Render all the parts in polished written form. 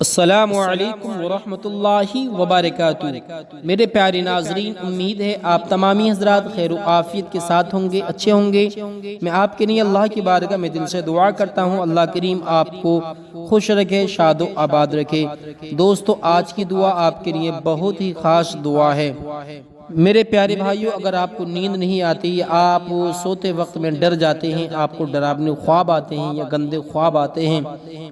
अस्सलामु अलैकुम वरहमतुल्लाहि वबरकातुहू। मेरे प्यारे नाजरीन, उम्मीद है आप तमामी हजरात खैर आफियत के साथ होंगे, अच्छे होंगे। मैं आपके लिए अल्लाह की बारगाह में दिल से दुआ करता हूँ, अल्लाह करीम आपको खुश रखे, शादो आबाद रखे। दोस्तों, आज की दुआ आपके लिए बहुत ही ख़ास दुआ है। मेरे प्यारे भाइयों, अगर आपको नींद नहीं आती या आप सोते वक्त में डर जाते हैं, आपको डरावने ख्वाब आते हैं या गंदे ख्वाब आते हैं,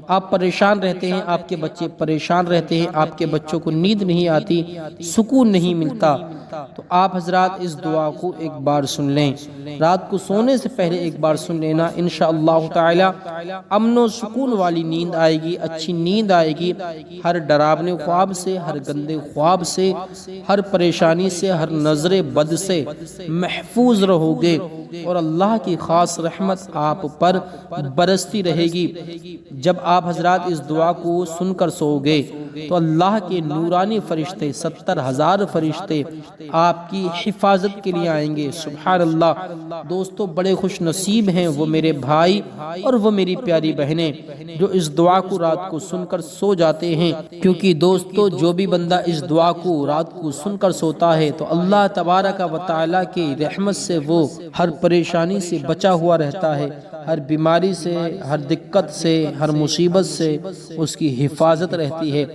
आप परेशान रहते हैं, आपके बच्चे परेशान रहते हैं, आपके बच्चों को नींद नहीं आती, सुकून नहीं मिलता, तो आप हजरात इस दुआ को एक बार सुन लें। रात को सोने से पहले एक बार सुन लेना, इंशाअल्लाह ताला अमन सुकून वाली नींद आएगी, अच्छी नींद आएगी। हर डरावने ख्वाब से, हर गंदे ख्वाब से, हर परेशानी से, हर नजरे बद से महफूज रहोगे और अल्लाह की खास रहमत आप पर बरसती रहेगी। जब आप हजरात इस दुआ को सुनकर सोओगे तो अल्लाह के नूरानी फरिश्ते 70,000 फरिश्ते आपकी हिफाजत के लिए आएंगे। सुभान अल्लाह। दोस्तों, बड़े खुश नसीब हैं वो मेरे भाई और वो मेरी प्यारी बहनें जो इस दुआ को रात को सुनकर सो जाते हैं, क्योंकि दोस्तों जो भी बंदा इस दुआ को रात को सुनकर सोता है तो अल्लाह तबारक व तआला की रहमत से वो हर परेशानी से बचा हुआ रहता है, हर बीमारी से, हर दिक्कत से, हर मुसीबत से उसकी हिफाजत रहती है।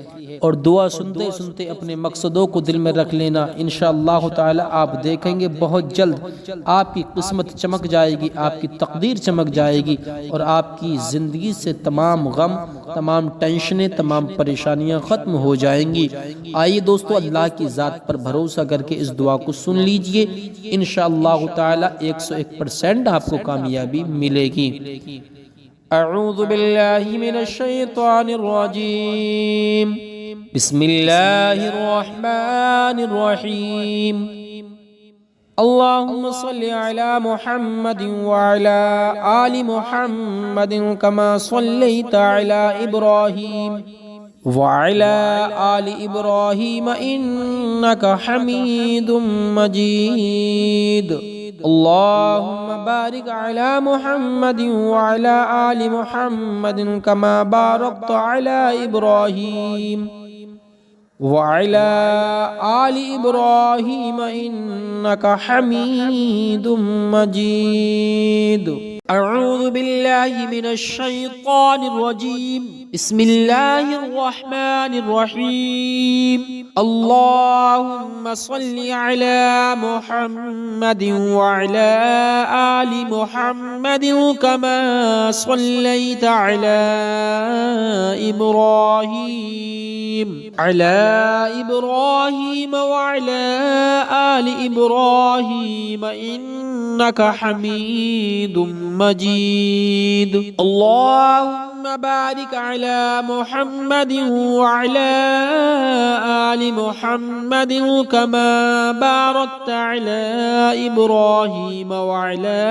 और दुआ सुनते सुनते अपने मकसदों को दिल में रख लेना, इंशाअल्लाह ताला आप देखेंगे बहुत जल्द आपकी किस्मत चमक जाएगी, आपकी तकदीर चमक जाएगी और आपकी ज़िंदगी से तमाम गम, तमाम टेंशनें, तमाम परेशानियां ख़त्म हो जाएंगी। आइए दोस्तों, अल्लाह की ज़ात पर भरोसा करके इस दुआ को सुन लीजिए, इंशाअल्लाह ताला 101% आपको कामयाबी मिलेगी। अऊज़ु बिल्लाहि मिनश शैतानिर रजीम, बिस्मिल्लाहिर रहमानिर रहीम। अल्लाहुम्मा सल्लि अला मुहम्मदिन व अला आलि मुहम्मदिन कमा सल्लैता अला इब्राहीम व अला आलि इब्राहीम इन्नका हमीदुम मजीद। अल्लाहुम्मा बारिक अला मुहम्मदिन व अला आलि मुहम्मदिन कमा बारकता अला इब्राहीम व अला आलि इब्राहीम इन्नका हमीदुम मजीद। अऊज़ु बिल्लाहि मिनश शैतानिर रजीम, बिस्मिल्लाहिर रहमानिर रहीम। अल्लाहुम्मा सल्लि अला मुहम्मदिन व अला आलि मुहम्मदिन कमा सल्लैता अला इब्राहीम व अला आलि इब्राहीम इन्नका हमीदुम मजीद। अल्लाहुम्मा बारिक अला मुहम्मदिन व अला आलि मुहम्मदिन कमा बारकता अला इब्राहीम व अला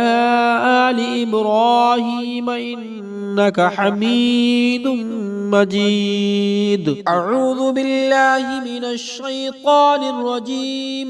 आलि इब्राहीम इन्नका हमीदुम मजीद। अऊज़ु बिल्लाहि मिनश शैतानिर रजीम,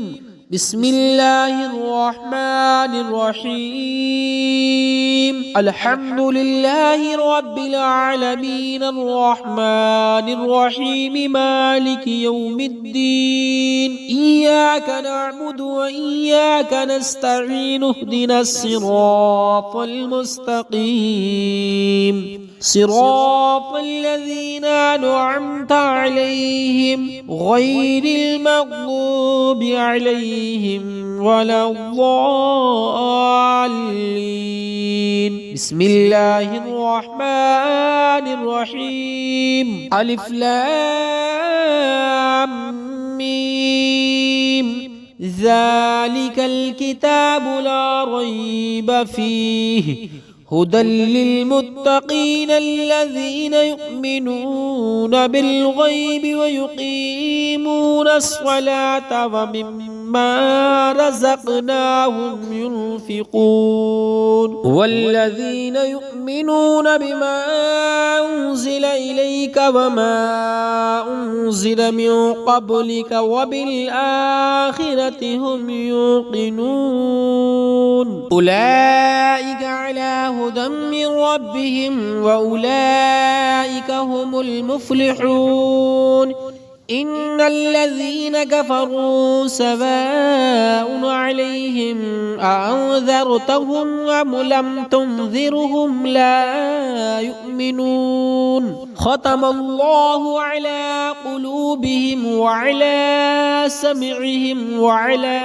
बिस्मिल्लाहिर रहमानिर रहीम। अल्हम्दुलिल्लाहि रब्बिल आलमीन अर्रहमानिर रहीम मालिकि यौमिद्दीन। इय्याका नअबुदु व इय्याका नस्तईन। इहदिनस सिरातल मुस्तकीम, सिरातल लज़ीना अनअमता अलैहिम गैरिल मग़्दूबि अलैहिम वलद्दाल्लीन। बिस्मिल्लाहिर रहमानिर रहीम। अलिफ लाम मीम, ज़ालिकल किताबु ला रैब फ़ीहि हुदल लिलमुत्तक़ीन अल्लज़ीना युमिनून बिल गैबि व युक़ीमूनस सलाता व मिम्मा مما رزقناهم ينفقون والذين يؤمنون بما أنزل إليك وما أنزل من قبلك وبالآخرة هم يوقنون أولئك على هدى من ربهم وأولئك هم المفلحون إن الذين كفروا سواء عليهم أأنذرتهم أم لم تنذرهم لا يؤمنون ختم الله على قلوبهم وعلى سمعهم وعلى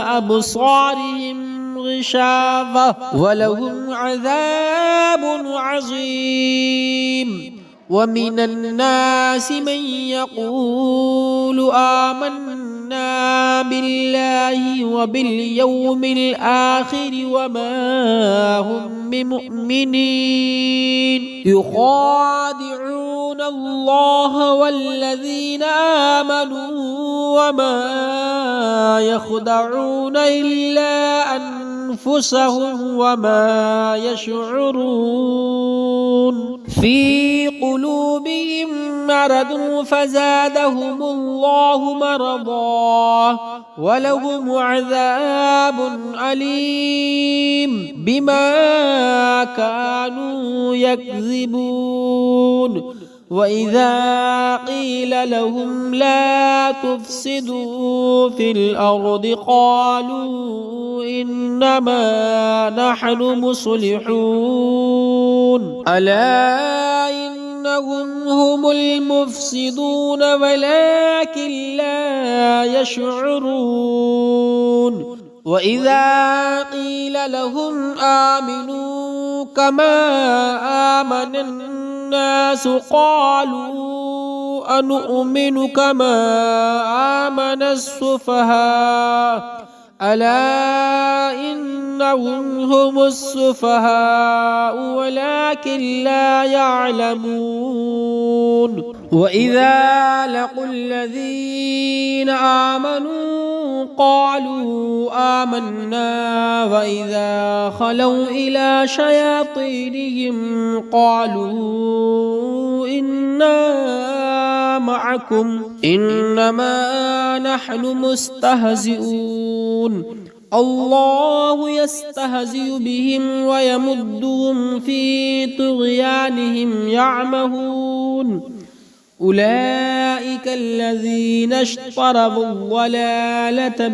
أبصارهم غشاوة ولهم عذاب عظيم ومن الناس من يقول آمنا بالله وباليوم الآخر وما هم بمؤمنين يخادعون الله والذين آمنوا وما يخدعون إلا أنفسهم وما يشعرون في قلوبهم مرض فزادهم الله مرضا ولهم عذاب أليم بما كانوا يكذبون وإذا قيل لهم لا تفسدوا في الأرض قالوا إنما نحن مصلحون ألا إنهم هم المفسدون ولكن لا يشعرون وإذا قيل لهم آمنوا كما آمن الناس قالوا أنؤمن كما آمن السفهاء ألا إنهم هم السفهاء ولكن لا يعلمون وإذا لقوا الذين آمنوا قالوا آمنا وإذا خلوا إلى شياطينهم قالوا إنا معكم إنما نحن مستهزئون الله يستهزئ بهم ويمدهم في طغيانهم يعمهون أولئك الذين اشتروا الضلالة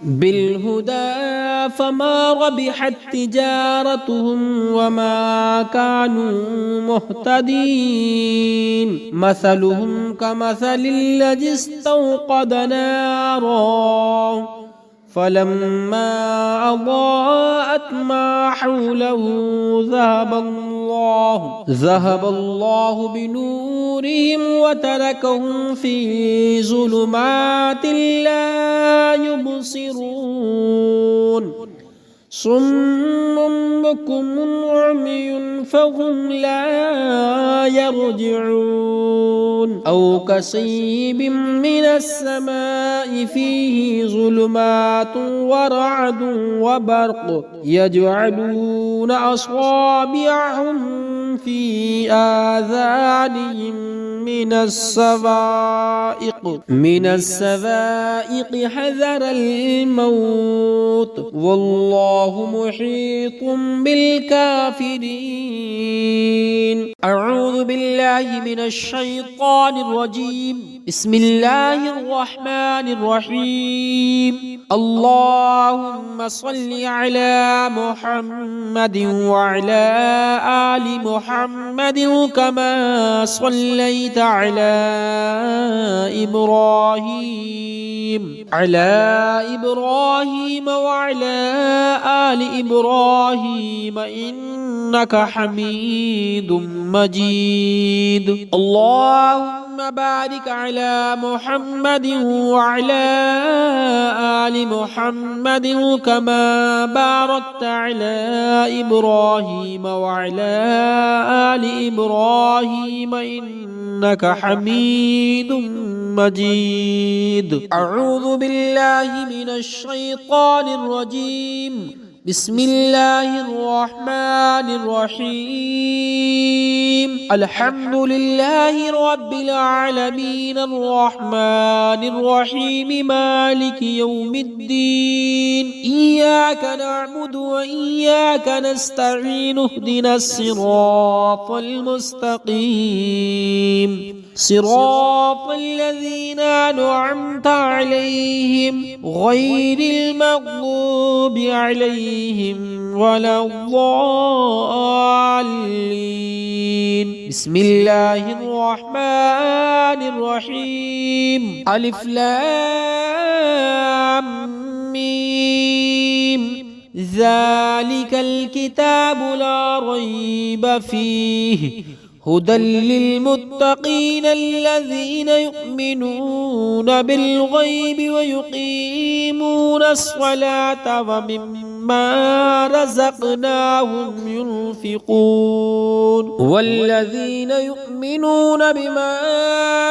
بالهدى فما ربحت تجارتهم وما كانوا مهتدين مثلهم كمثل الذي استوقد نارا فلما أضاءت ما حوله ذهب الله بنورهم وتركهم في ظلمات لا يبصرون صم بكم عمي فهم لا يرجعون أو كصيب من السماء فيه ظلمات ورعد وبرق يجعلون أصابعهم في آذانهم من السوائق حذر الموت والله محيط بالكافرين أعوذ بالله من الشيطان الرجيم بسم الله الرحمن الرحيم اللهم صل على محمد وعلى آل محمد كما صليت على إبراهيم وعلى آل إبراهيم إنك حميد مجيد اللهم بارك على محمد وعلى آل محمد كما باركت على إبراهيم وعلى آل إبراهيم إنك حميد مجيد. أعوذ بالله من الشيطان الرجيم. بسم الله الرحمن الرحيم. الحمد لله رب العالمين الرحمن الرحيم مالك يوم الدين. إياك نعبد وإياك نستعين. اهدنا الصراط المستقيم صراط الذين أنعمت عليهم غير المغضوب عليهم ولا الضالين. بسم الله الرحمن الرحيم. ألف لام ميم. ذلك الكتاب لا ريب فيه هدى للمتقين الذين يؤمنون بالغيب ويقيمون الصلاة ومما رزقناهم ينفقون. والذين يؤمنون بما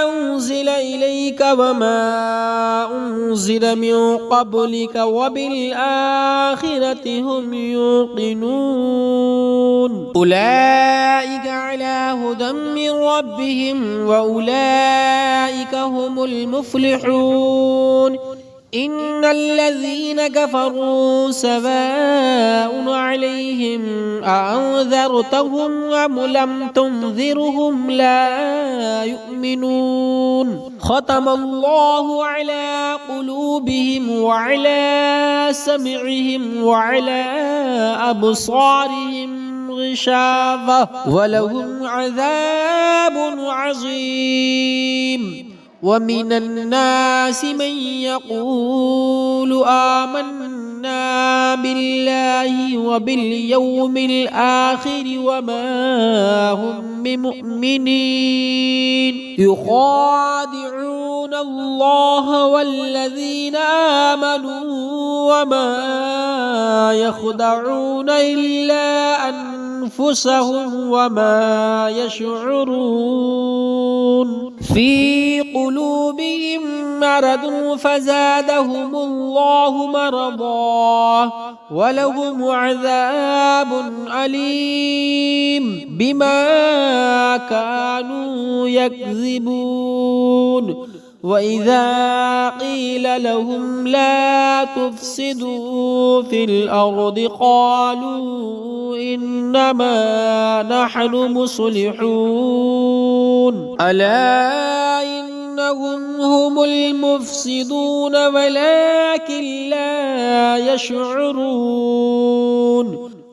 أنزل إليك وما أنزل من قبلك وبالآخرة هم يوقنون. أولئك على هدى من ربهم وأولئك هم المفلحون. إن الذين كفروا سواء عليهم أأنذرتهم أم لم تنذرهم لا يؤمنون. ختم الله على قلوبهم وعلى سمعهم وعلى أبصارهم غشاوة ولهم عذاب عظيم. ومن الناس من يقول آمنا بالله وباليوم الآخر وما هم بمؤمنين. يخادعون الله والذين آمنوا وما يخدعون إلا أنفسهم وما يشعرون. في قلوبهم مرض فزادهم الله مرضا ولهم عذاب أليم بما كانوا يكذبون. وإذا قيل لهم لا تفسدوا في الأرض قالوا إنما نحن مصلحون. ألا إنهم هم المفسدون ولكن لا يشعرون.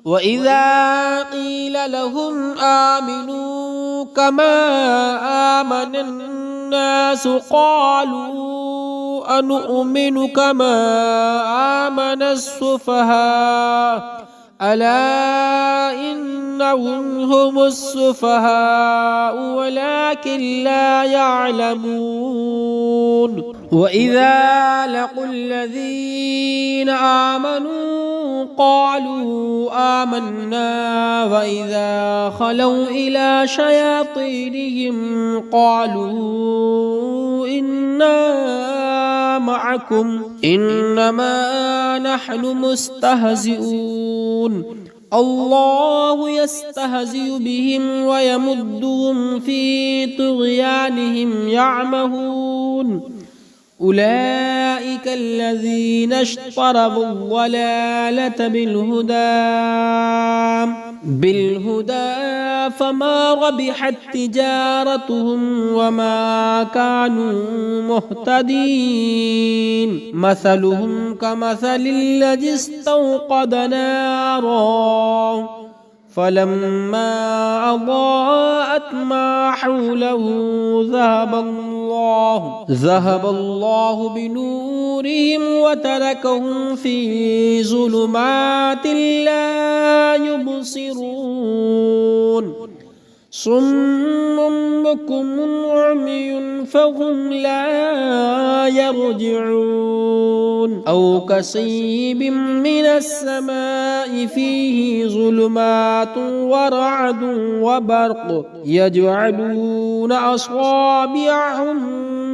وإذا قيل لهم آمنوا كما آمن الناس قالوا أنؤمن كما آمن السفهاء. ألا إنهم هم السفهاء ولكن لا يعلمون. وإذا لقوا الذين آمنوا قالوا آمنا وإذا خلوا إلى شياطينهم قالوا إنا معكم إنما نحن مستهزئون. الله يستهزئ بهم ويمدهم في طغيانهم يعمهون. أولئك الذين اشتروا الضلالة بالهدى فما ربحت تجارتهم وما كانوا مهتدين. مثلهم كمثل الذي استوقد نارا فلما أضاءت ما حوله ذهب الله بنورهم وتركهم في ظلمات لا يبصرون. صم بكم عمي فهم لا يرجعون أو كصيب من السماء فيه ظلمات ورعد وبرق يجعلون أصابعهم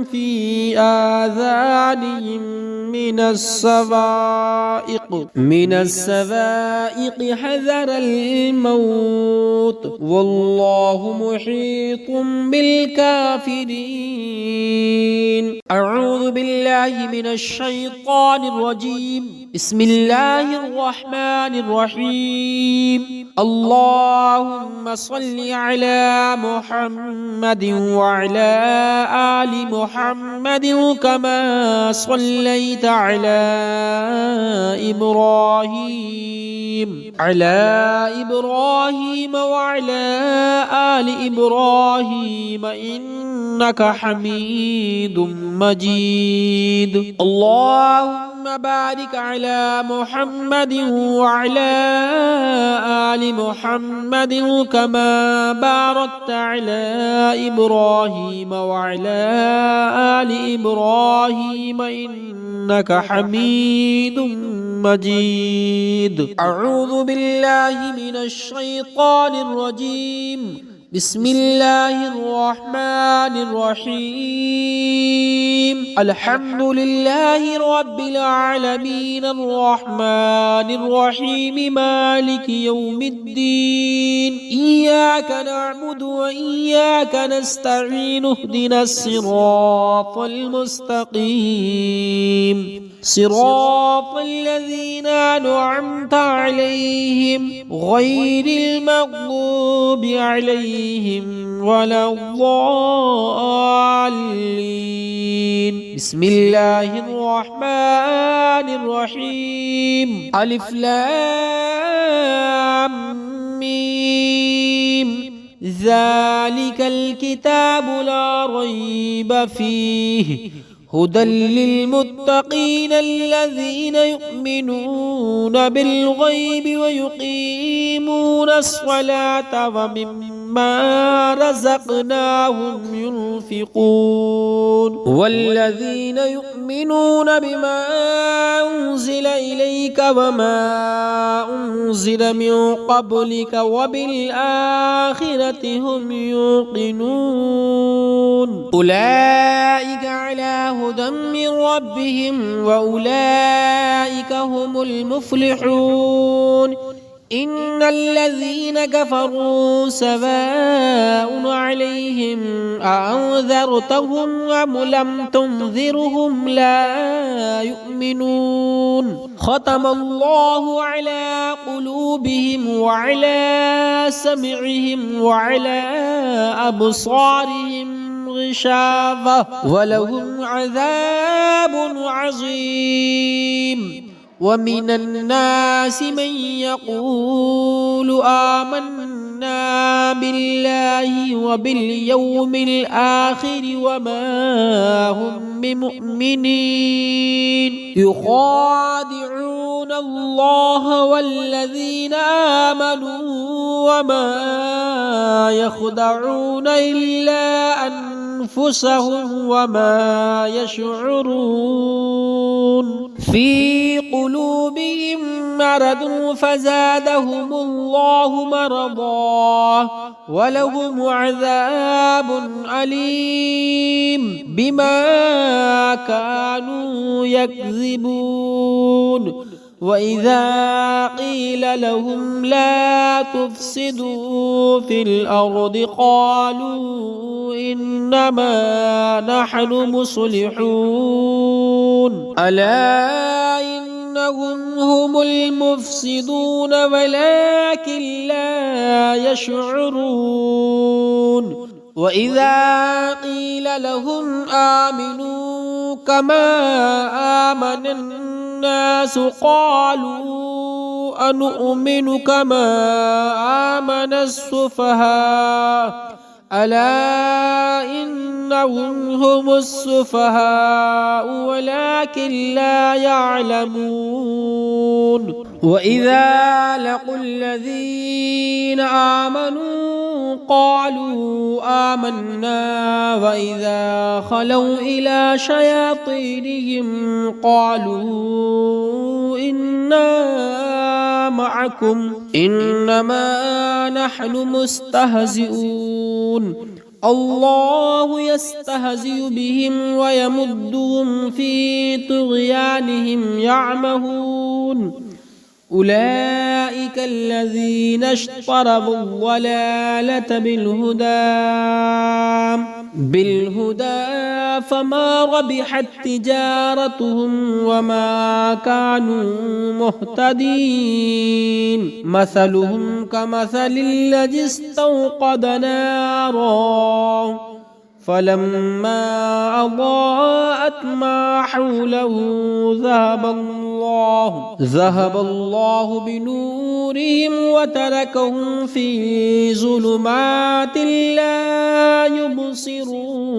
في آذانهم من السوائق حذر الموت والله محيط بالكافرين. أعوذ بالله من الشيطان الرجيم. بسم الله الرحمن الرحيم. اللهم صل على محمد وعلى آل محمد كما صليت على إبراهيم وعلى آل إبراهيم إنك حميد مجيد. اللهم بارك على محمد وعلى آل محمد كما باركت على إبراهيم وعلى آل إبراهيم إنك حميد مجيد. أعوذ بالله من الشيطان الرجيم. بسم الله الرحمن الرحيم. الحمد لله رب العالمين الرحمن الرحيم مالك يوم الدين. إياك نعبد وإياك نستعين اهدنا الصراط المستقيم صراط الذين أنعمت عليهم غير المغضوب عليهم ولا الضالين. بسم الله الرحمن الرحيم. ألف لام ميم. ذلك الكتاب لا ريب فيه هدى للمتقين الذين يؤمنون بالغيب ويقيمون الصلاة ومما رزقناهم ينفقون والذين يؤمنون بما أنزل إليك وما أنزل من قبلك وبالآخرة هم يوقنون أولئك على هدى من ربهم وأولئك هم المفلحون. إن الذين كفروا سواء عليهم أأنذرتهم أم لم تنذرهم لا يؤمنون. ختم الله على قلوبهم وعلى سمعهم وعلى أبصارهم غشاوة ولهم عذاب عظيم. ومن الناس من يقول آمنا بالله وباليوم الآخر وما هم بمؤمنين يخادعون الله والذين آمنوا وما يخدعون إلا أنفسهم وما يشعرون. في قلوبهم مرض فزادهم الله مرضا ولهم عذاب أليم بما كانوا يكذبون. وإذا قيل لهم لا تفسدوا في الأرض قالوا إنما نحن مصلحون ألا إنهم هم المفسدون ولكن لا يشعرون. وإذا قيل لهم آمنوا كما آمن الناس قالوا أنؤمن كما آمن السفهاء ألا إنهم هم السفهاء ولكن لا يعلمون. وإذا لقوا الذين آمنوا قالوا آمنا وإذا خلوا إلى شياطينهم قالوا إنا معكم إنما نحن مستهزئون الله يستهزئ بهم ويمدهم في طغيانهم يعمهون أولئك الذين اشتروا الضلالة بالهدى فما ربحت تجارتهم وما كانوا مهتدين مثلهم كمثل الذي استوقد نارا فلما أضاءت ما حوله ذهب الله بنورهم وتركهم في ظلمات لا يبصرون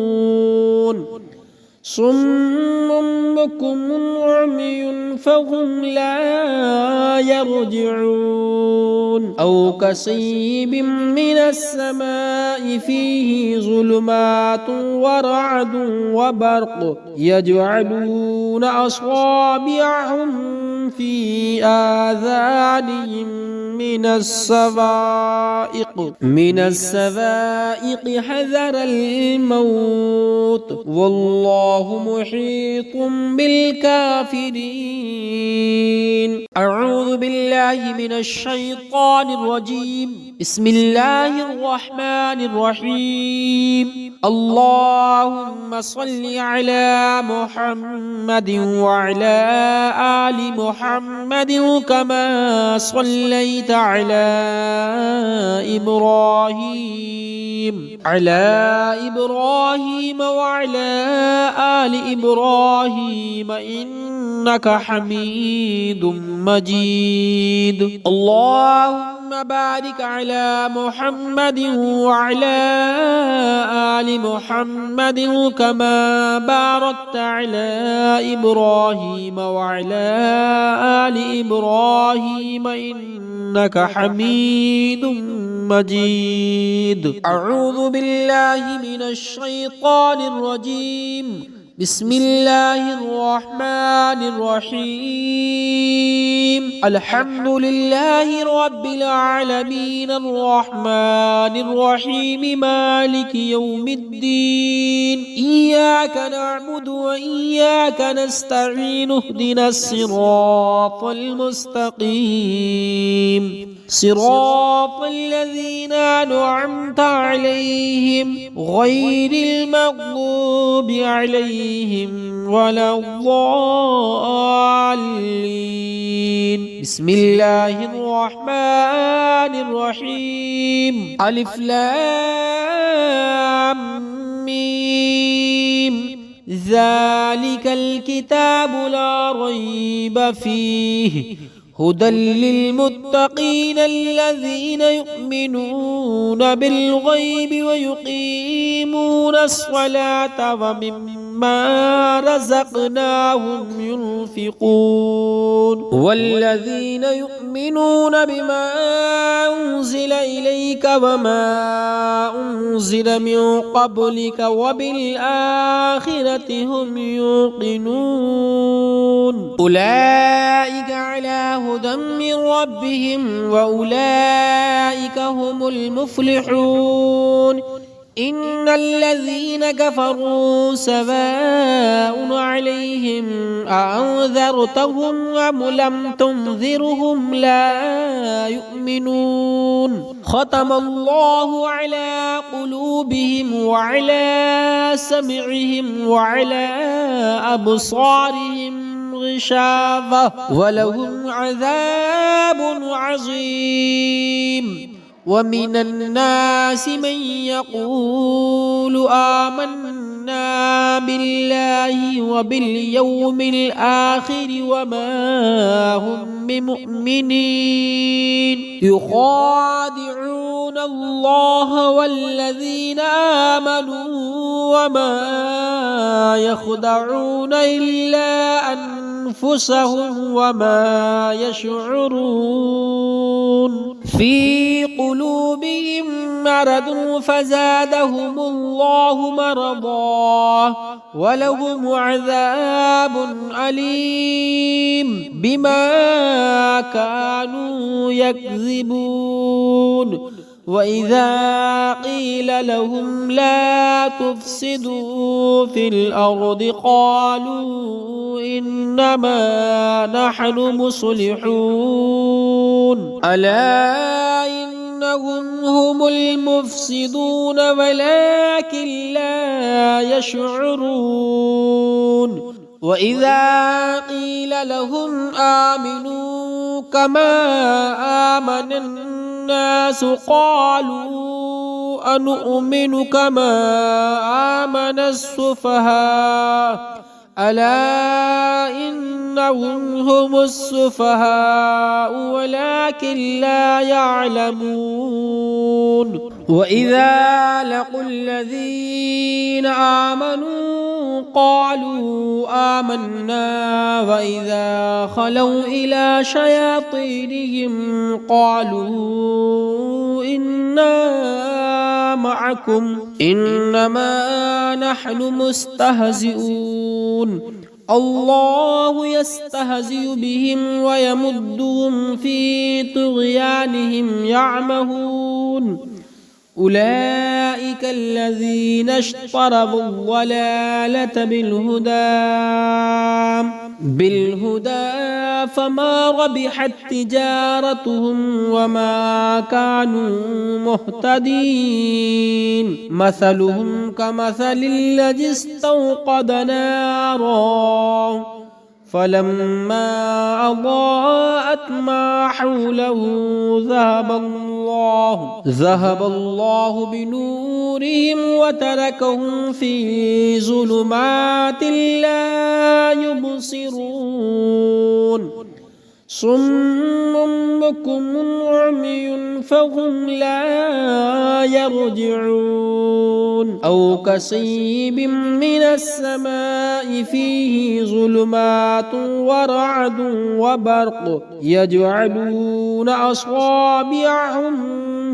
صم بكم عمي فهم لا يرجعون أو كصيب من السماء فيه ظلمات ورعد وبرق يجعلون أصابعهم في آذانهم من السوائق حذر الموت والله محيط بالكافرين أعوذ بالله من الشيطان الرجيم بسم الله الرحمن الرحيم اللهم صل على محمد وعلى آل محمد كما صليت على إبراهيم وعلى آل إبراهيم إنك حميد مجيد اللهم بارك على محمد وعلى آل محمد كما باركت على إبراهيم وعلى آل إبراهيم إنك حميد مجيد أعوذ بالله من الشيطان الرجيم بسم الله الرحمن الرحيم الحمد لله رب العالمين الرحمن الرحيم مالك يوم الدين إياك نعبد وإياك نستعين اهدنا الصراط المستقيم صراط الذين أنعمت عليهم غير المغضوب عليهم ولا الضالين بسم الله الرحمن الرحيم ألف لام ميم ذلك الكتاب لا ريب فيه هدى للمتقين الذين يؤمنون بالغيب ويقيمون الصلاة ومما رزقناهم ينفقون والذين يؤمنون بما أنزل إليك وما أنزل من قبلك وبالآخرة هم يوقنون أولئك على هدى من ربهم وأولئك هم المفلحون إن الذين كفروا سواء عليهم أأنذرتهم أم لم تنذرهم لا يؤمنون ختم الله على قلوبهم وعلى سمعهم وعلى أبصارهم غشاوة ولهم عذاب عظيم ومن الناس من يقول آمنا بالله وباليوم الآخر وما هم بمؤمنين يخادعون الله والذين آمنوا وما يخدعون إلا أنفسهم وما يشعرون في قلوبهم مرض فزادهم الله مرضا ولهم عذاب أليم بما كانوا يكذبون وإذا قيل لهم لا تفسدوا في الأرض قالوا إنما نحن مصلحون ألا إنهم هم المفسدون ولكن لا يشعرون وإذا قيل لهم آمنوا كما آمن الناس قالوا أنؤمن كما آمن السفهاء ألا إنهم هم السفهاء ولكن لا يعلمون وإذا لقوا الذين آمنوا قالوا آمنا وإذا خلوا إلى شياطينهم قالوا إنا معكم إنما نحن مستهزئون الله يستهزئ بهم ويمدهم في طغيانهم يعمهون أولئك الذين اشتروا الضلالة بالهدى فما ربحت تجارتهم وما كانوا مهتدين مثلهم كمثل الذي استوقد نارا فلما أضاءت ما حوله ذهب الله بنورهم وتركهم في ظلمات لا يبصرون صم بكم عمي فهم لا يرجعون أو كصيب من السماء فيه ظلمات ورعد وبرق يجعلون أصابعهم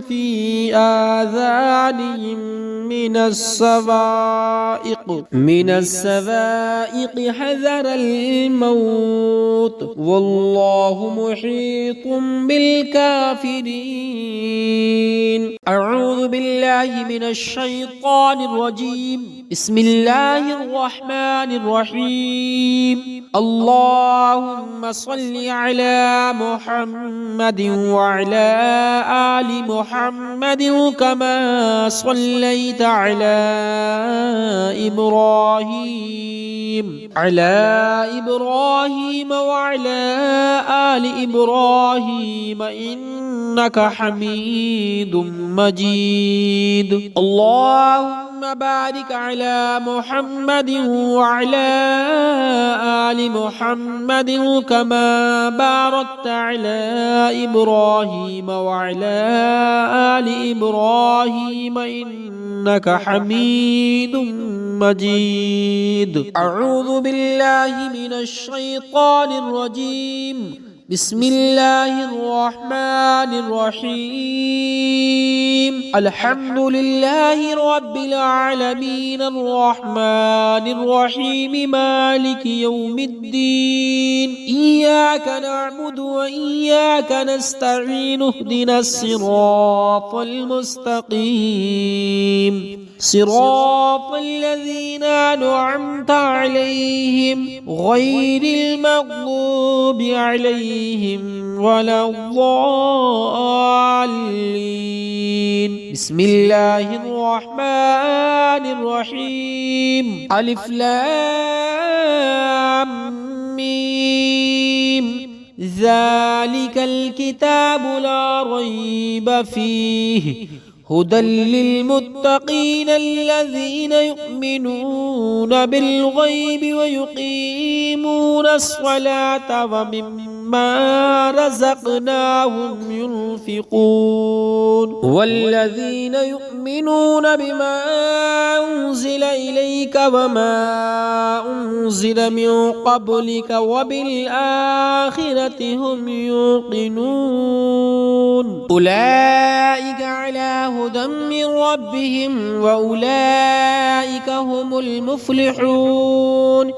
في آذانهم من السوائق حذر الموت والله محيط بالكافرين أعوذ بالله من الشيطان الرجيم بسم الله الرحمن الرحيم اللهم صل على محمد وعلى آل محمد كما صليت على إبراهيم وعلى آل إبراهيم إنك حميد مجيد اللهم بارك على محمد وعلى آل محمد كما باركت على إبراهيم وعلى آل إبراهيم إنك حميد مجيد أعوذ بالله من الشيطان الرجيم بسم الله الرحمن الرحيم الحمد لله رب العالمين الرحمن الرحيم مالك يوم الدين إياك نعبد وإياك نستعين اهدنا الصراط المستقيم صراط الذين أنعمت عليهم غير المغضوب عليهم ولا الضالين بسم الله الرحمن الرحيم ألف لام ميم ذلك الكتاب لا ريب فيه هدى للمتقين الذين يؤمنون بالغيب ويقيمون الصلاة ومما رزقناهم ينفقون والذين يؤمنون بما أنزل إليك إليك وما أنزل من قبلك وبالآخرة هم يوقنون أولئك على هدى من ربهم وأولئك هم المفلحون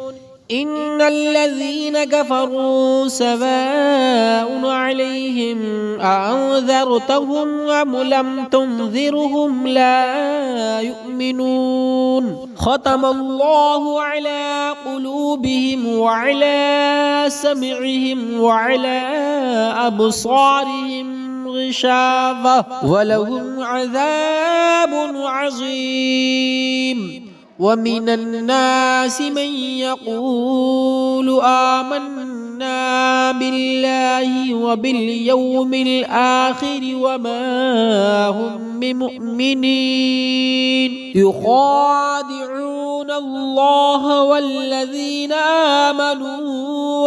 إن الذين كفروا سواء عليهم أأنذرتهم أم لم تنذرهم لا يؤمنون ختم الله على قلوبهم وعلى سمعهم وعلى أبصارهم غشاوة ولهم عذاب عظيم ومن الناس من يقول آمنا بالله وباليوم الآخر وما هم بمؤمنين يخادعون الله والذين آمنوا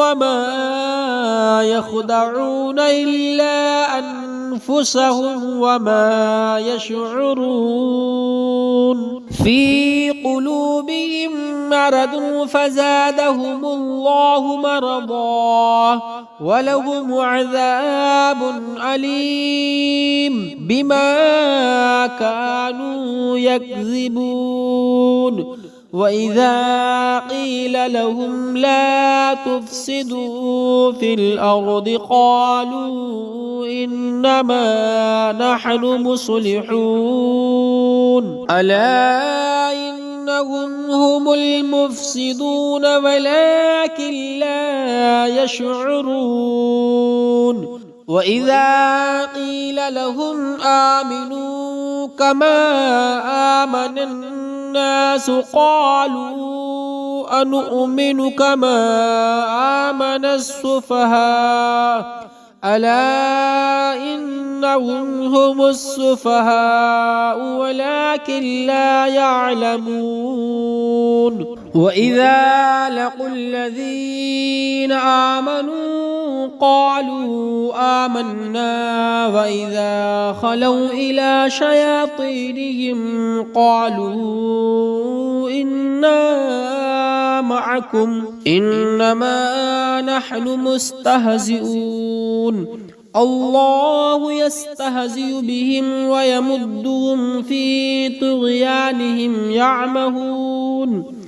وما يخدعون إلا أنفسهم وما يشعرون في قلوبهم مرض فزادهم الله مرضا ولهم عذاب أليم بما كانوا يكذبون وإذا قيل لهم لا تفسدوا في الأرض قالوا إنما نحن مصلحون ألا إنهم هم المفسدون ولكن لا يشعرون وإذا قيل لهم آمنوا كما آمن الناس قالوا أنؤمن كما آمن السفهاء ألا إنهم هم السفهاء ولكن لا يعلمون وإذا لقوا الذين آمنوا قالوا آمنا وإذا خلوا إلى شياطينهم قالوا إنا معكم إنما نحن مستهزئون الله يستهزئ بهم ويمدهم في طغيانهم يعمهون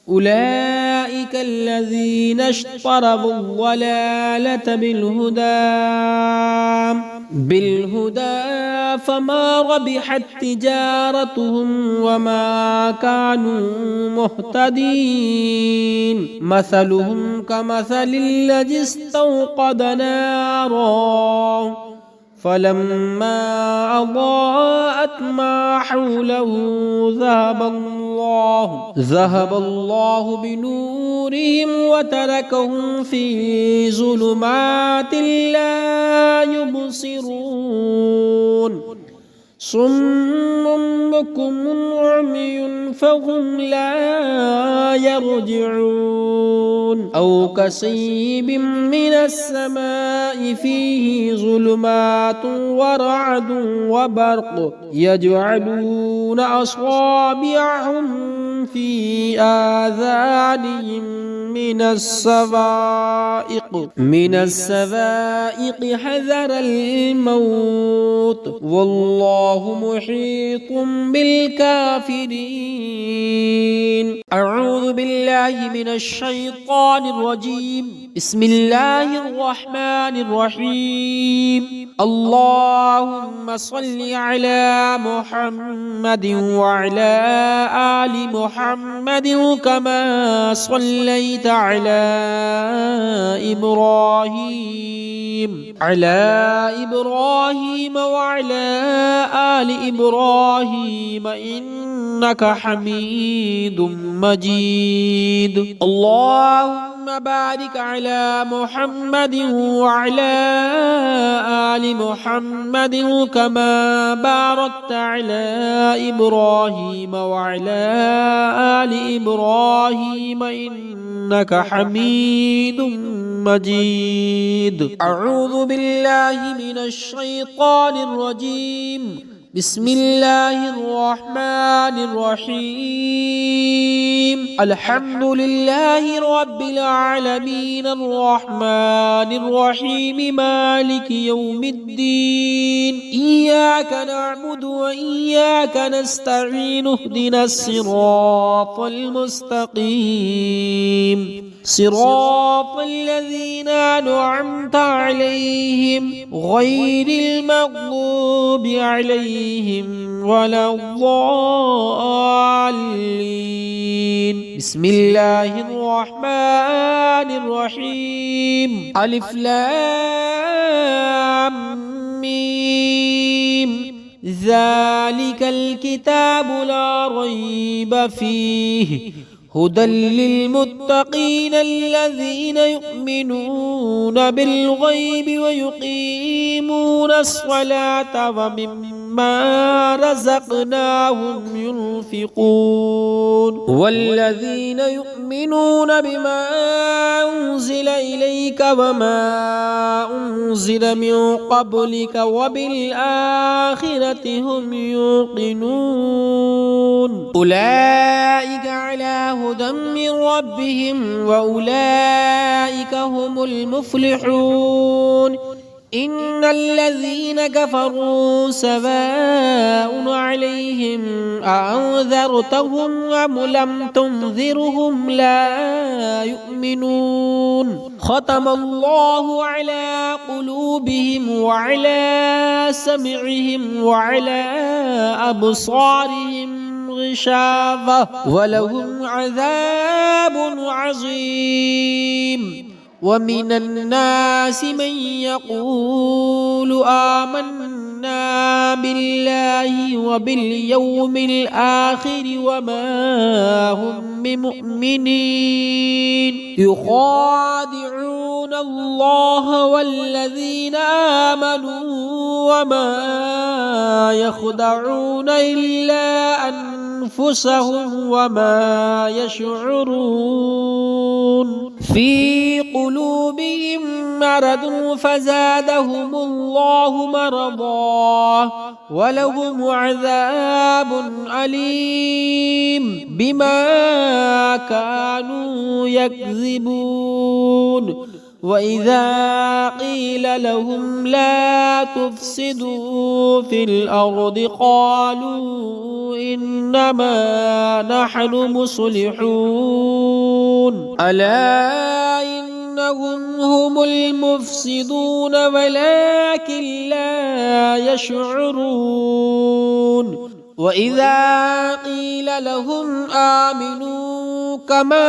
أولئك الذين اشتروا الضلالة بالهدى فما ربحت تجارتهم وما كانوا مهتدين مثلهم كمثل الذي استوقد نارا فلما أضاءت ما حوله ذهب الله بنورهم وتركهم في ظلمات لا يبصرون صم بكم عمي فهم لا يرجعون أو كصيب من السماء فيه ظلمات ورعد وبرق يجعلون أصابعهم في آذانهم من السوائق حذر الموت والله محيط بالكافرين أعوذ بالله من الشيطان الرجيم بسم الله الرحمن الرحيم اللهم صل على محمد وعلى آل محمد كما صليت على إبراهيم وعلى آل إبراهيم إنك حميد مجيد اللهم بارك على محمد وعلى آل محمد كما باركت على إبراهيم وعلى آل إبراهيم إنك حميد مجيد أعوذ بالله من الشيطان الرجيم بسم الله الرحمن الرحيم الحمد لله رب العالمين الرحمن الرحيم مالك يوم الدين إياك نعبد وإياك نستعين اهدنا الصراط المستقيم صراط الذين أنعمت عليهم غير المغضوب عليهم ولا الضالين. بسم الله الرحمن الرحيم. ألف لام ميم. ذلك الكتاب لا ريب فيه هدى للمتقين الذين يؤمنون بالغيب ويقيمون الصلاة ومما رزقناهم ينفقون والذين يؤمنون بما أنزل إليك وما أنزل من قبلك وبالآخرة هم يوقنون أولئك على هدى من ربهم وأولئك هم المفلحون. إن الذين كفروا سواء عليهم أأنذرتهم أم لم تنذرهم لا يؤمنون. ختم الله على قلوبهم وعلى سمعهم وعلى أبصارهم غشاوة ولهم عذاب عظيم. ومن الناس من يقول آمنا بالله وباليوم الآخر وما هم بمؤمنين يخادعون الله والذين آمنوا وما يخدعون إلا أنفسهم وما يشعرون. في قلوبهم مرض فزادهم الله مرضا ولهم عذاب أليم بما كانوا يكذبون. وإذا قيل لهم لا تفسدوا في الأرض قالوا إنما نحن مصلحون ألا إنهم هم المفسدون ولكن لا يشعرون. وإذا قيل لهم آمنوا كما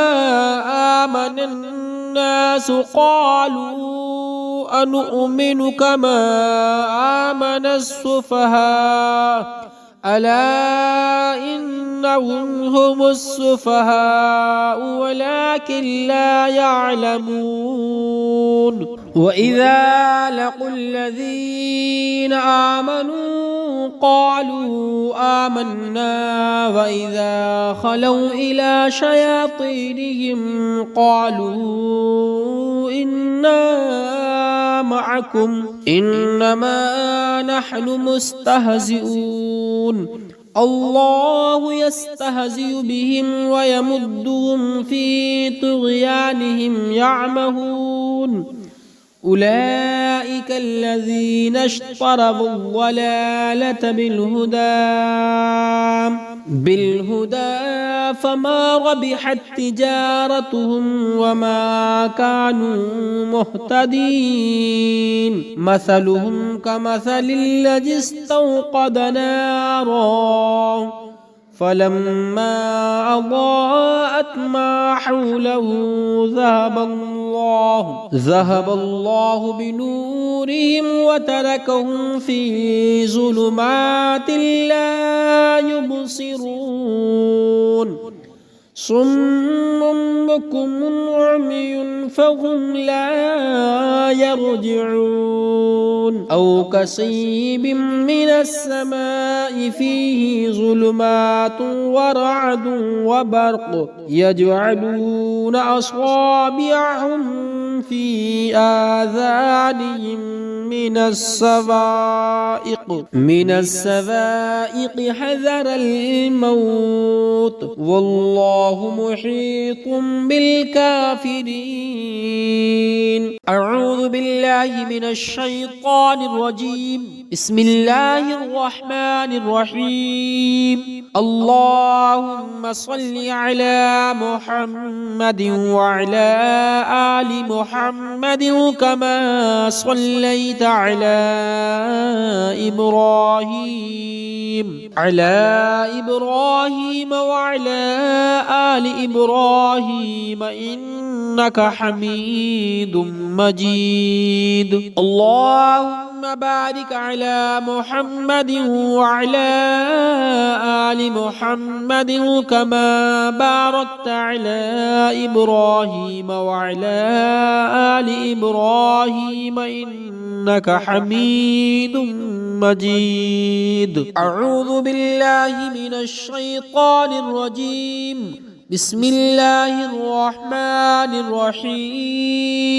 آمن الناس قالوا أنؤمن كما آمن السفهاء ألا إنهم هم السفهاء ولكن لا يعلمون. وإذا لقوا الذين آمنوا قالوا آمنا وإذا خلوا إلى شياطينهم قالوا إنا معكم إنما نحن مستهزئون. الله يستهزئ بهم ويمدهم في طغيانهم يعمهون. أولئك الذين اشتروا الضلالة بالهدى فما ربحت تجارتهم وما كانوا مهتدين. مثلهم كمثل الذي استوقد نارا فلما أضاءت ما حوله ذهب الله بنورهم وتركهم في ظلمات لا يبصرون. صم بكم عمي فهم لا يرجعون. أو كصيب من السماء فيه ظلمات ورعد وبرق يجعلون أصابعهم في آذانهم من السوائق حذر الموت والله محيط بالكافرين. أعوذ بالله من الشيطان الرجيم. بسم الله الرحمن الرحيم. اللهم صل على محمد وعلى آل محمد كما صليت على إبراهيم وعلى آل إبراهيم إنك حميد مجيد. اللهم بارك على محمد وعلى آل محمد كما باركت على إبراهيم وعلى آل إبراهيم إنك حميد مجيد. أعوذ بالله من الشيطان الرجيم. بسم الله الرحمن الرحيم.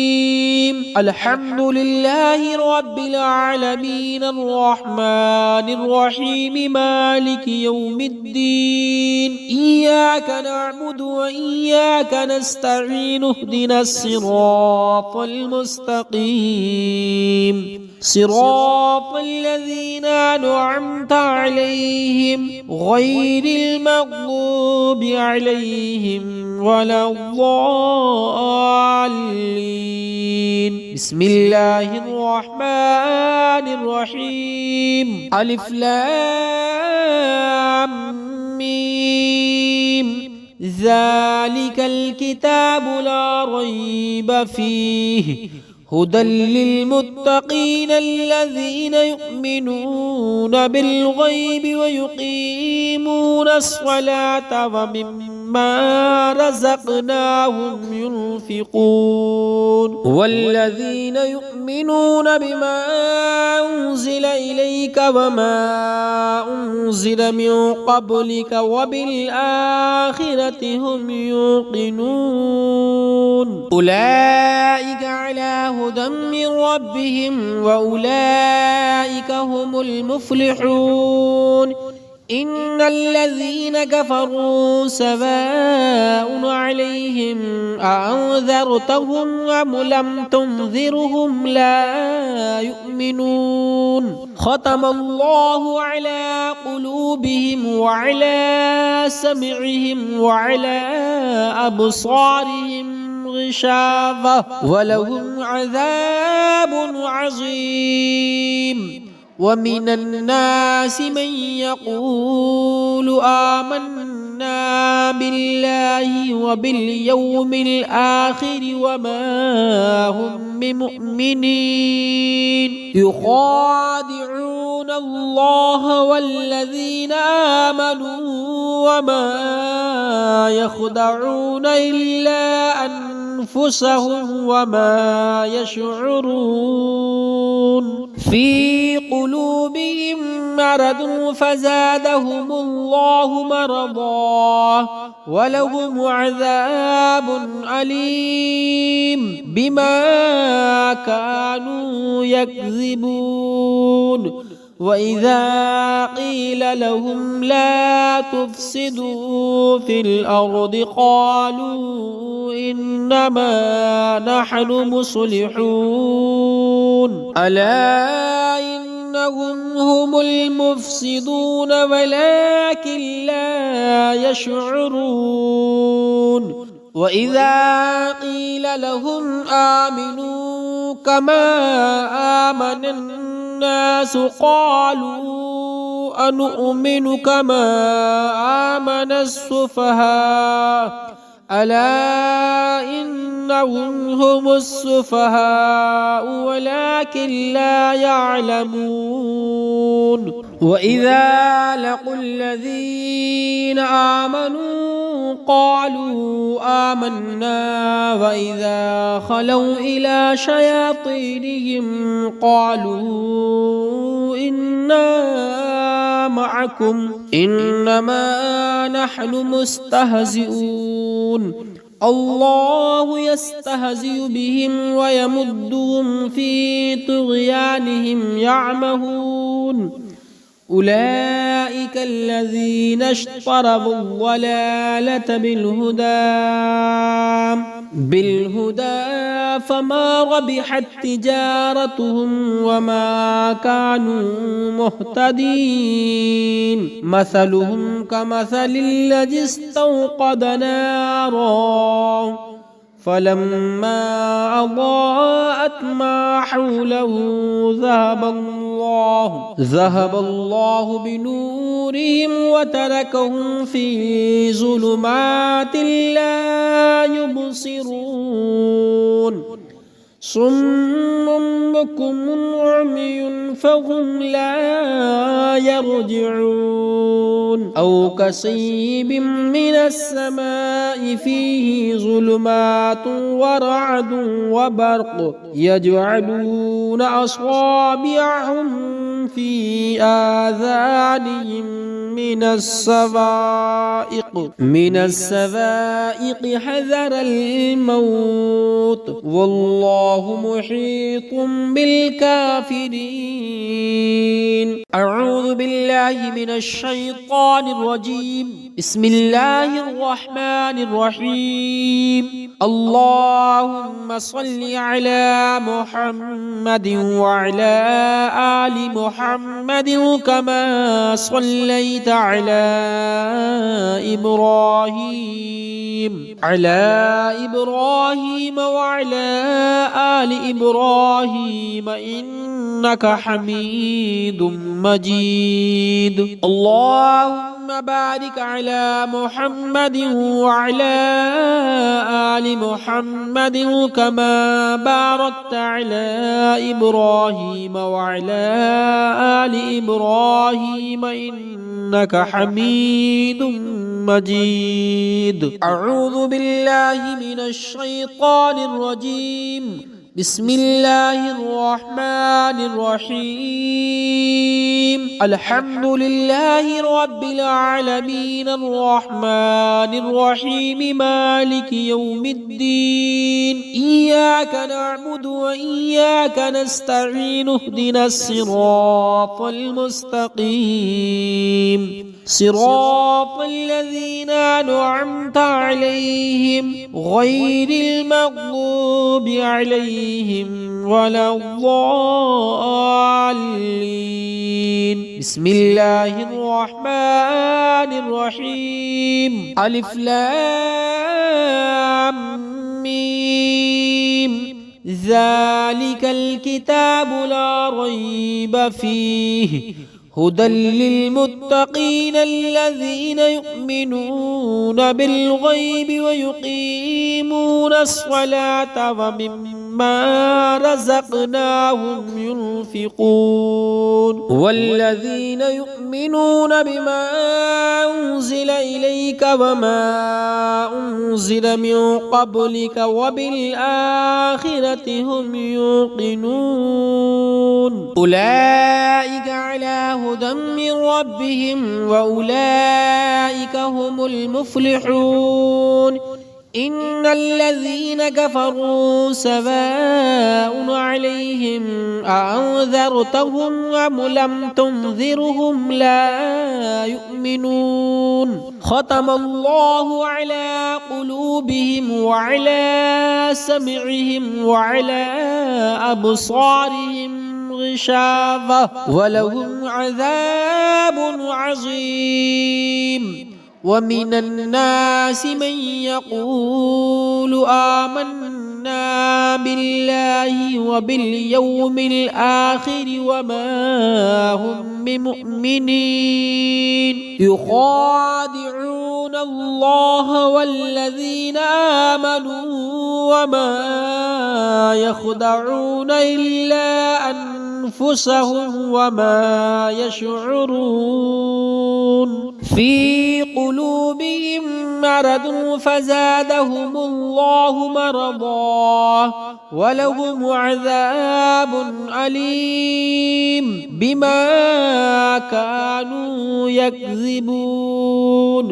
الحمد لله رب العالمين الرحمن الرحيم مالك يوم الدين. إياك نعبد وإياك نستعين. اهدنا الصراط المستقيم صراط الذين أنعمت عليهم غير المغضوب عليهم ولا الضالين. بسم الله الرحمن الرحيم. ألف لام ميم. ذلك الكتاب لا ريب فيه هدى للمتقين الذين يؤمنون بالغيب ويقيمون الصلاة ومما رزقناهم ينفقون. والذين يؤمنون بما أنزل إليك وما أنزل من قبلك وبالآخرة هم يوقنون. أولئك على هدى من ربهم وأولئك هم المفلحون. إن الذين كفروا سواء عليهم أأنذرتهم أم لم تنذرهم لا يؤمنون. ختم الله على قلوبهم وعلى سمعهم وعلى أبصارهم غشاوة ولهم عذاب عظيم. ومن الناس من يقول آمنا بالله وباليوم الآخر وما هم بمؤمنين. يخادعون الله والذين آمنوا وما يخدعون إلا أنفسهم وما يشعرون. في قلوبهم مرض فزادهم الله مرضا ولهم عذاب أليم بما كانوا يكذبون. وإذا قيل لهم لا تفسدوا في الأرض قالوا إنما نحن مصلحون. ألا إنهم هم المفسدون ولكن لا يشعرون. وإذا قيل لهم آمنوا كما آمن الناس قالوا أنؤمن كما آمن السفهاء. ألا إنهم هم السفهاء ولكن لا يعلمون. وإذا لقوا الذين آمنوا قالوا آمنا وإذا خلوا إلى شياطينهم قالوا إنا معكم إنما نحن مستهزئون. الله يستهزئ بهم ويمدهم في طغيانهم يعمهون أولئك الذين اشتروا الضلالة بالهدى فما ربحت تجارتهم وما كانوا مهتدين مثلهم كمثل الذي استوقد نارا فلما أضاءت ما حوله ذهب الله بنورهم وتركهم في ظلمات لا يبصرون صم بكم عمي فهم لا يرجعون أو كصيب من السماء فيه ظلمات ورعد وبرق يجعلون أصابعهم في آذانهم من السوائق حذر الموت والله محيط بالكافرين أعوذ بالله من الشيطان الرجيم بسم الله الرحمن الرحيم اللهم صل على محمد وعلى آل محمد كما صليت على إبراهيم وعلى آل إبراهيم إنك حميد مجيد اللهم بارك على محمد وعلى آل محمد كما باركت على إبراهيم وعلى آل إبراهيم إنك حميد مجيد أعوذ بالله من الشيطان الرجيم بسم الله الرحمن الرحيم الحمد لله رب العالمين الرحمن الرحيم مالك يوم الدين إياك نعبد وإياك نستعين اهدنا الصراط المستقيم صراط الذين أنعمت عليهم غير المغضوب عليهم ولا الضالين بسم الله الرحمن الرحيم ألف لام ميم ذلك الكتاب لا ريب فيه هدى للمتقين الذين يؤمنون بالغيب ويقيمون الصلاة ومما رزقناهم ينفقون والذين يؤمنون بما أنزل إليك وما أنزل من قبلك وبالآخرة هم يوقنون أولئك على هدى من ربهم وأولئك هم المفلحون إن الذين كفروا سواء عليهم أأنذرتهم أم لم تنذرهم لا يؤمنون ختم الله على قلوبهم وعلى سمعهم وعلى أبصارهم غشاوة ولهم عذاب عظيم ومن الناس من يقول آمنا بالله وباليوم الآخر وما هم بمؤمنين يخادعون الله والذين آمنوا وما يخدعون إلا أنفسهم وما يشعرون في قلوبهم مرض فزادهم الله مرضا ولهم عذاب أليم بما كانوا يكذبون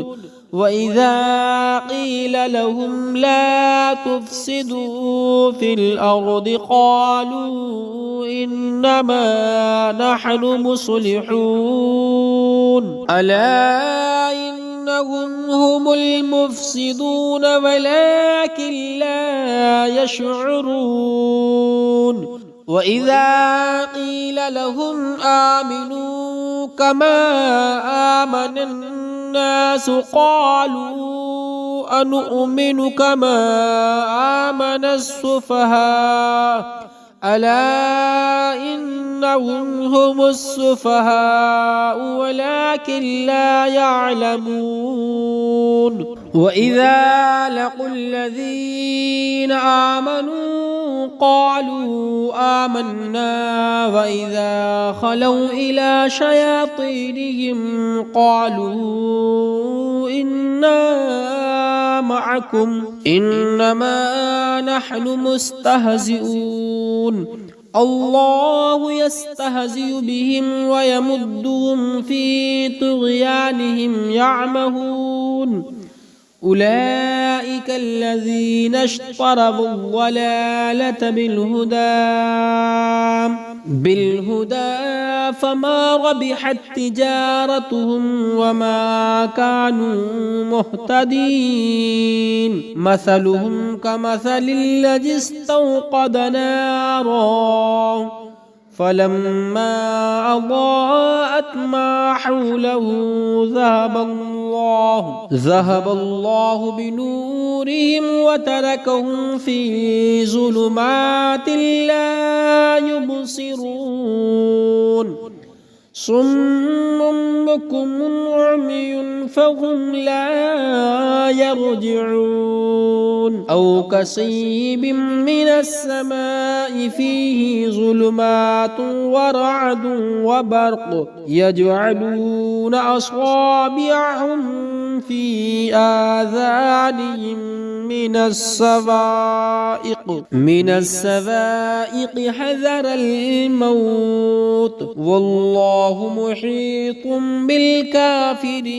وإذا قيل لهم لا تفسدوا في الأرض قالوا إنما نحن مصلحون ألا إنهم هم المفسدون ولكن لا يشعرون وإذا قيل لهم آمنوا كما آمن الناس قالوا أنؤمن كما آمن السفهاء ألا إنهم هم السفهاء ولكن لا يعلمون وإذا لقوا الذين آمنوا قالوا آمنا وإذا خلوا إلى شياطينهم قالوا إنا معكم إنما نحن مستهزئون الله يستهزئ بهم ويمدهم في طغيانهم يعمهون أولئك الذين اشتروا الضلالة بالهدى فما ربحت تجارتهم وما كانوا مهتدين مثلهم كمثل الذي استوقد نارا فلما أضاءت ما حوله ذهب الله بنورهم وتركهم في ظلمات لا يبصرون صم بكم عمي فهم لا يرجعون أو كصيب من السماء فيه ظلمات ورعد وبرق يجعلون أصابعهم في آذانهم من السوائق حذر الموت والله محيط بالكافرين.